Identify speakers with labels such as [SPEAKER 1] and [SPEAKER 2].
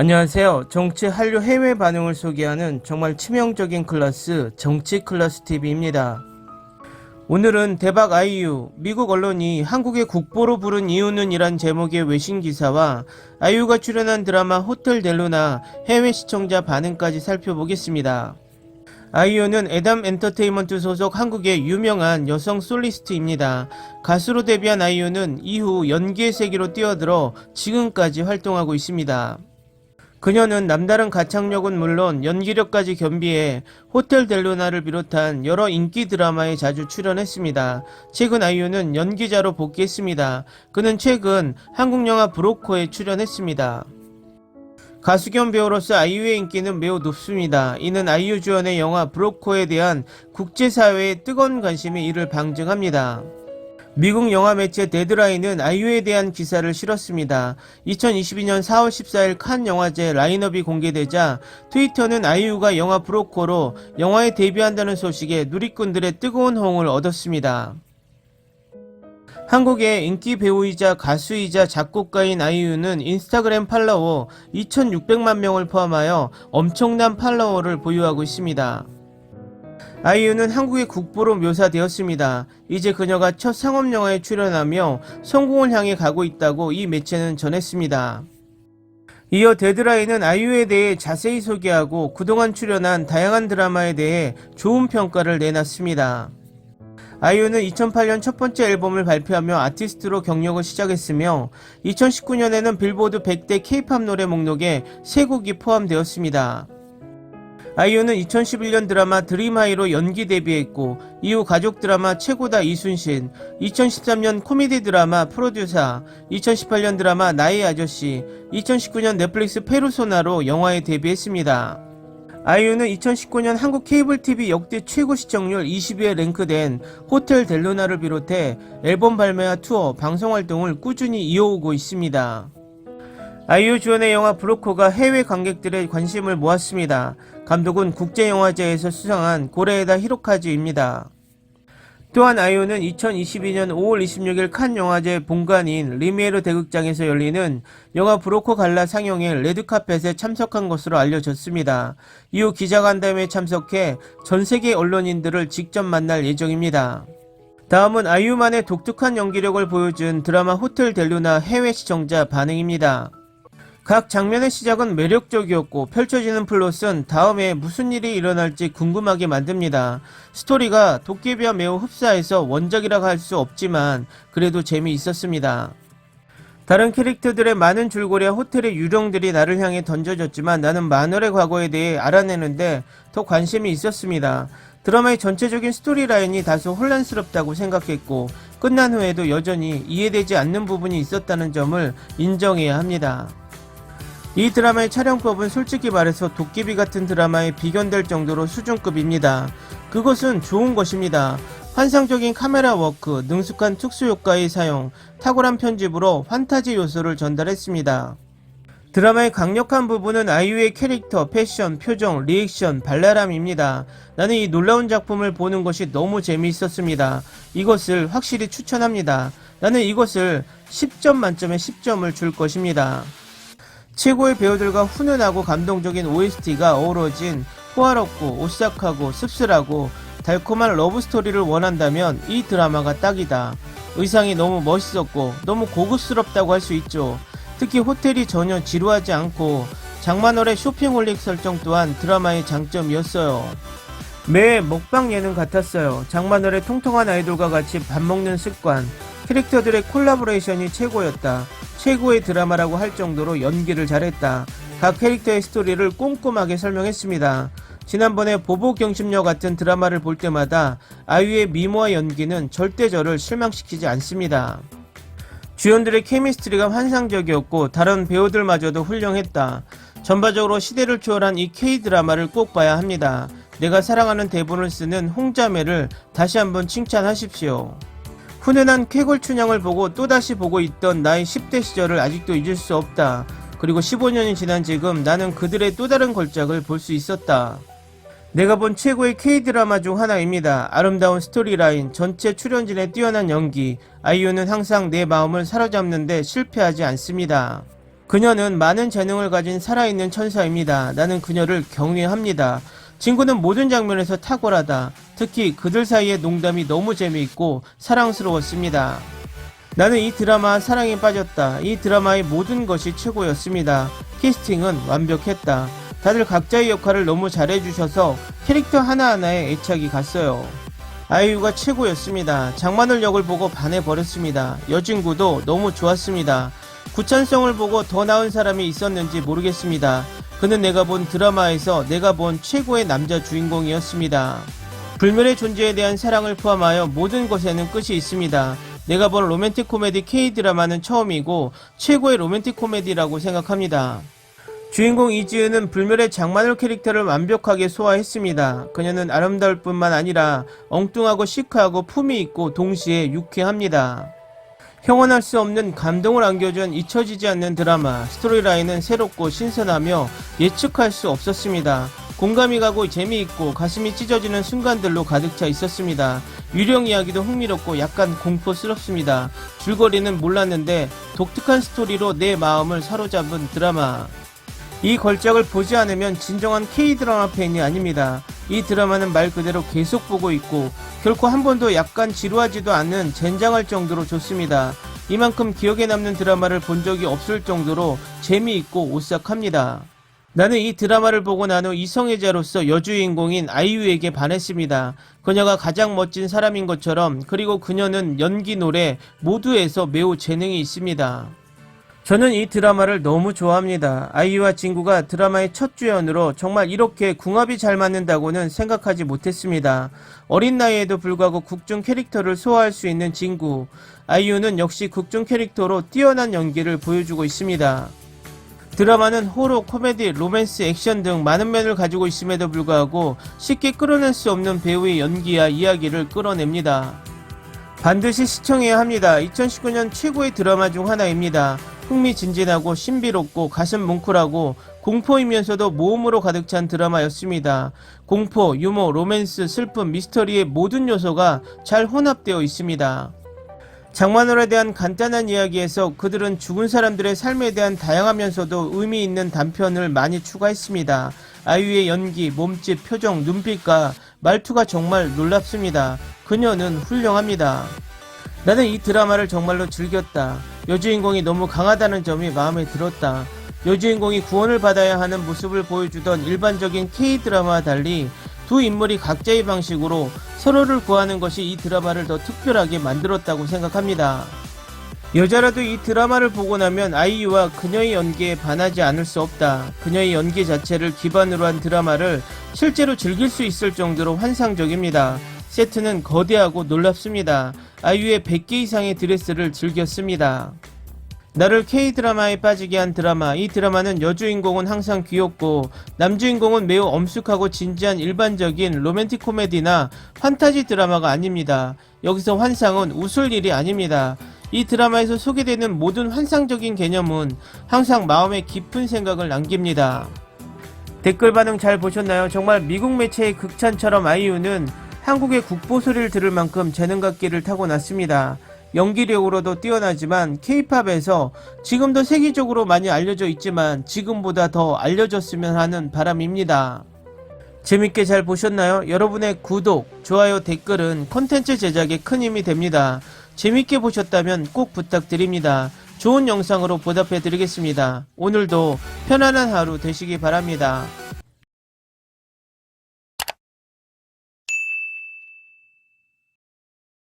[SPEAKER 1] 안녕하세요. 정치 한류 해외 반응을 소개하는 정말 치명적인 클래스 정치 클래스 TV입니다. 오늘은 대박 아이유, 미국 언론이 한국의 국보로 부른 이유는 이란 제목의 외신 기사와 아이유가 출연한 드라마 호텔 델루나 해외 시청자 반응까지 살펴보겠습니다. 아이유는 에담 엔터테인먼트 소속 한국의 유명한 여성 솔리스트입니다. 가수로 데뷔한 아이유는 이후 연기의 세계로 뛰어들어 지금까지 활동하고 있습니다. 그녀는 남다른 가창력은 물론 연기력까지 겸비해 호텔 델루나를 비롯한 여러 인기 드라마에 자주 출연했습니다. 최근 아이유는 연기자로 복귀했습니다. 그는 최근 한국 영화 브로커에 출연했습니다. 가수 겸 배우로서 아이유의 인기는 매우 높습니다. 이는 아이유 주연의 영화 브로커에 대한 국제사회의 뜨거운 관심이 이를 방증합니다. 미국 영화 매체 데드라인은 아이유에 대한 기사를 실었습니다. 2022년 4월 14일 칸 영화제 라인업이 공개되자 트위터는 아이유가 영화 브로커로 영화에 데뷔한다는 소식에 누리꾼들의 뜨거운 호응을 얻었습니다. 한국의 인기 배우이자 가수이자 작곡가인 아이유는 인스타그램 팔로워 2600만 명을 포함하여 엄청난 팔로워를 보유하고 있습니다. 아이유는 한국의 국보로 묘사되었습니다. 이제 그녀가 첫 상업영화에 출연하며 성공을 향해 가고 있다고 이 매체는 전했습니다. 이어 데드라인은 아이유에 대해 자세히 소개하고 그동안 출연한 다양한 드라마에 대해 좋은 평가를 내놨습니다. 아이유는 2008년 첫 번째 앨범을 발표하며 아티스트로 경력을 시작했으며 2019년에는 빌보드 100대 K-팝 노래 목록에 세 곡이 포함되었습니다. 아이유는 2011년 드라마 드림하이로 연기 데뷔했고 이후 가족 드라마 최고다 이순신, 2013년 코미디 드라마 프로듀사, 2018년 드라마 나의 아저씨, 2019년 넷플릭스 페르소나로 영화에 데뷔했습니다. 아이유는 2019년 한국 케이블 TV 역대 최고 시청률 20위에 랭크된 호텔 델루나를 비롯해 앨범 발매와 투어, 방송 활동을 꾸준히 이어오고 있습니다. 아이유 주연의 영화 브로커가 해외 관객들의 관심을 모았습니다. 감독은 국제영화제에서 수상한 고레에다 히로카즈입니다. 또한 아이유는 2022년 5월 26일 칸 영화제 본관인 리미에르 대극장에서 열리는 영화 브로커 갈라 상영회 레드카펫에 참석한 것으로 알려졌습니다. 이후 기자간담회에 참석해 전세계 언론인들을 직접 만날 예정입니다. 다음은 아이유만의 독특한 연기력을 보여준 드라마 호텔 델루나 해외 시청자 반응입니다. 각 장면의 시작은 매력적이었고 펼쳐지는 플롯은 다음에 무슨 일이 일어날지 궁금하게 만듭니다. 스토리가 도깨비와 매우 흡사해서 원작이라 할 수 없지만 그래도 재미있었습니다. 다른 캐릭터들의 많은 줄거리와 호텔의 유령들이 나를 향해 던져졌지만 나는 마늘의 과거에 대해 알아내는데 더 관심이 있었습니다. 드라마의 전체적인 스토리라인이 다소 혼란스럽다고 생각했고 끝난 후에도 여전히 이해되지 않는 부분이 있었다는 점을 인정해야 합니다. 이 드라마의 촬영법은 솔직히 말해서 도깨비 같은 드라마에 비견될 정도로 수준급입니다. 그것은 좋은 것입니다. 환상적인 카메라 워크, 능숙한 특수효과의 사용, 탁월한 편집으로 판타지 요소를 전달했습니다. 드라마의 강력한 부분은 아이유의 캐릭터, 패션, 표정, 리액션, 발랄함입니다. 나는 이 놀라운 작품을 보는 것이 너무 재미있었습니다. 이것을 확실히 추천합니다. 나는 이것을 10점 만점에 10점을 줄 것입니다. 최고의 배우들과 훈훈하고 감동적인 OST가 어우러진 호화롭고 오싹하고 씁쓸하고 달콤한 러브스토리를 원한다면 이 드라마가 딱이다. 의상이 너무 멋있었고 너무 고급스럽다고 할 수 있죠. 특히 호텔이 전혀 지루하지 않고 장만월의 쇼핑홀릭 설정 또한 드라마의 장점이었어요. 매회 먹방 예능 같았어요. 장만월의 통통한 아이돌과 같이 밥 먹는 습관, 캐릭터들의 콜라보레이션이 최고였다. 최고의 드라마라고 할 정도로 연기를 잘했다. 각 캐릭터의 스토리를 꼼꼼하게 설명했습니다. 지난번에 보복경심녀 같은 드라마를 볼 때마다 아이유의 미모와 연기는 절대 저를 실망시키지 않습니다. 주연들의 케미스트리가 환상적이었고 다른 배우들마저도 훌륭했다. 전반적으로 시대를 초월한 이 K드라마를 꼭 봐야 합니다. 내가 사랑하는 대본을 쓰는 홍자매를 다시 한번 칭찬하십시오. 훈훈한 쾌골 춘향을 보고 또다시 보고 있던 나의 10대 시절을 아직도 잊을 수 없다. 그리고 15년이 지난 지금 나는 그들의 또 다른 걸작을 볼 수 있었다. 내가 본 최고의 K드라마 중 하나입니다. 아름다운 스토리라인, 전체 출연진의 뛰어난 연기, 아이유는 항상 내 마음을 사로잡는데 실패하지 않습니다. 그녀는 많은 재능을 가진 살아있는 천사입니다. 나는 그녀를 경외합니다. 친구는 모든 장면에서 탁월하다. 특히 그들 사이의 농담이 너무 재미있고 사랑스러웠습니다. 나는 이 드라마 사랑에 빠졌다. 이 드라마의 모든 것이 최고였습니다. 캐스팅은 완벽했다. 다들 각자의 역할을 너무 잘해주셔서 캐릭터 하나하나에 애착이 갔어요. 아이유가 최고였습니다. 장만월 역을 보고 반해버렸습니다. 여진구도 너무 좋았습니다. 구찬성을 보고 더 나은 사람이 있었는지 모르겠습니다. 그는 내가 본 드라마에서 내가 본 최고의 남자 주인공이었습니다. 불멸의 존재에 대한 사랑을 포함하여 모든 것에는 끝이 있습니다. 내가 본 로맨틱 코미디 K-드라마는 처음이고 최고의 로맨틱 코미디라고 생각합니다. 주인공 이지은은 불멸의 장만월 캐릭터를 완벽하게 소화했습니다. 그녀는 아름다울 뿐만 아니라 엉뚱하고 시크하고 품이 있고 동시에 유쾌합니다. 형언할 수 없는 감동을 안겨준 잊혀지지 않는 드라마. 스토리라인은 새롭고 신선하며 예측할 수 없었습니다. 공감이 가고 재미있고 가슴이 찢어지는 순간들로 가득 차 있었습니다. 유령 이야기도 흥미롭고 약간 공포스럽습니다. 줄거리는 몰랐는데 독특한 스토리로 내 마음을 사로잡은 드라마. 이 걸작을 보지 않으면 진정한 K-드라마 팬이 아닙니다. 이 드라마는 말 그대로 계속 보고 있고 결코 한 번도 약간 지루하지도 않는 젠장할 정도로 좋습니다. 이만큼 기억에 남는 드라마를 본 적이 없을 정도로 재미있고 오싹합니다. 나는 이 드라마를 보고 난 후 이성애자로서 여주인공인 아이유에게 반했습니다. 그녀가 가장 멋진 사람인 것처럼, 그리고 그녀는 연기, 노래 모두에서 매우 재능이 있습니다. 저는 이 드라마를 너무 좋아합니다. 아이유와 진구가 드라마의 첫 주연으로 정말 이렇게 궁합이 잘 맞는다고는 생각하지 못했습니다. 어린 나이에도 불구하고 국중 캐릭터를 소화할 수 있는 진구. 아이유는 역시 국중 캐릭터로 뛰어난 연기를 보여주고 있습니다. 드라마는 호러, 코미디, 로맨스, 액션 등 많은 면을 가지고 있음에도 불구하고 쉽게 끌어낼 수 없는 배우의 연기와 이야기를 끌어냅니다. 반드시 시청해야 합니다. 2019년 최고의 드라마 중 하나입니다. 흥미진진하고 신비롭고 가슴 뭉클하고 공포이면서도 모험으로 가득 찬 드라마였습니다. 공포, 유머, 로맨스, 슬픔, 미스터리의 모든 요소가 잘 혼합되어 있습니다. 장만월에 대한 간단한 이야기에서 그들은 죽은 사람들의 삶에 대한 다양하면서도 의미 있는 단편을 많이 추가했습니다. 아이유의 연기, 몸짓, 표정, 눈빛과 말투가 정말 놀랍습니다. 그녀는 훌륭합니다. 나는 이 드라마를 정말로 즐겼다. 여주인공이 너무 강하다는 점이 마음에 들었다. 여주인공이 구원을 받아야 하는 모습을 보여주던 일반적인 K-드라마와 달리 두 인물이 각자의 방식으로 서로를 구하는 것이 이 드라마를 더 특별하게 만들었다고 생각합니다. 여자라도 이 드라마를 보고 나면 아이유와 그녀의 연기에 반하지 않을 수 없다. 그녀의 연기 자체를 기반으로 한 드라마를 실제로 즐길 수 있을 정도로 환상적입니다. 세트는 거대하고 놀랍습니다. 아이유의 100개 이상의 드레스를 즐겼습니다. 나를 K-드라마에 빠지게 한 드라마. 이 드라마는 여주인공은 항상 귀엽고 남주인공은 매우 엄숙하고 진지한 일반적인 로맨틱 코미디나 판타지 드라마가 아닙니다. 여기서 환상은 웃을 일이 아닙니다. 이 드라마에서 소개되는 모든 환상적인 개념은 항상 마음에 깊은 생각을 남깁니다. 댓글 반응 잘 보셨나요? 정말 미국 매체의 극찬처럼 아이유는 한국의 국보 소리를 들을 만큼 재능각기를 타고났습니다. 연기력으로도 뛰어나지만 K-팝에서 지금도 세계적으로 많이 알려져 있지만 지금보다 더 알려졌으면 하는 바람입니다. 재밌게 잘 보셨나요? 여러분의 구독, 좋아요, 댓글은 콘텐츠 제작에 큰 힘이 됩니다. 재밌게 보셨다면 꼭 부탁드립니다. 좋은 영상으로 보답해 드리겠습니다. 오늘도 편안한 하루 되시기 바랍니다.